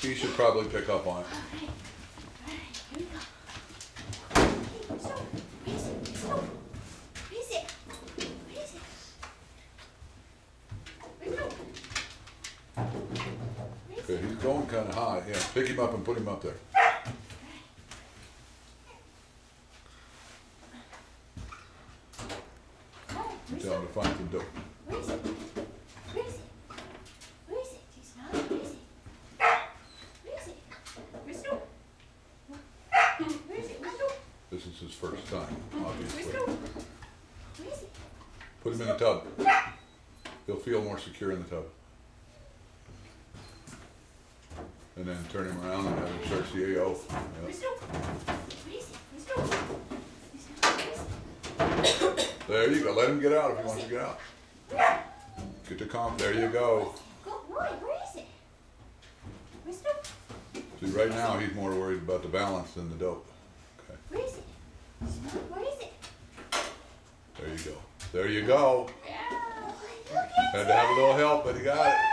he should probably pick up on it. Okay, he's going kind of high. Yeah, pick him up and put him up there. Tell him to find some dope. Where is it? Where is it? Where is it? He's not. Where is it? Where is it? Where's Snoop? Where is it? Where's Snoop? This is his first time, obviously. Where's Snoop? Where is it? Put him in the tub. He'll feel more secure in the tub. And then turn him around and have him search the AO. Where's Snoop? Where is it? Where's Snoop? There you go. Let him get out if he wants to get out. Get the comp. There you go. Go, Roy, where is it? Where's Snoop? See, right now he's more worried about the balance than the dope. Okay. Where is it? Snoop, where is it? There you go. There you go. Look at Had to have a little help, but he got it.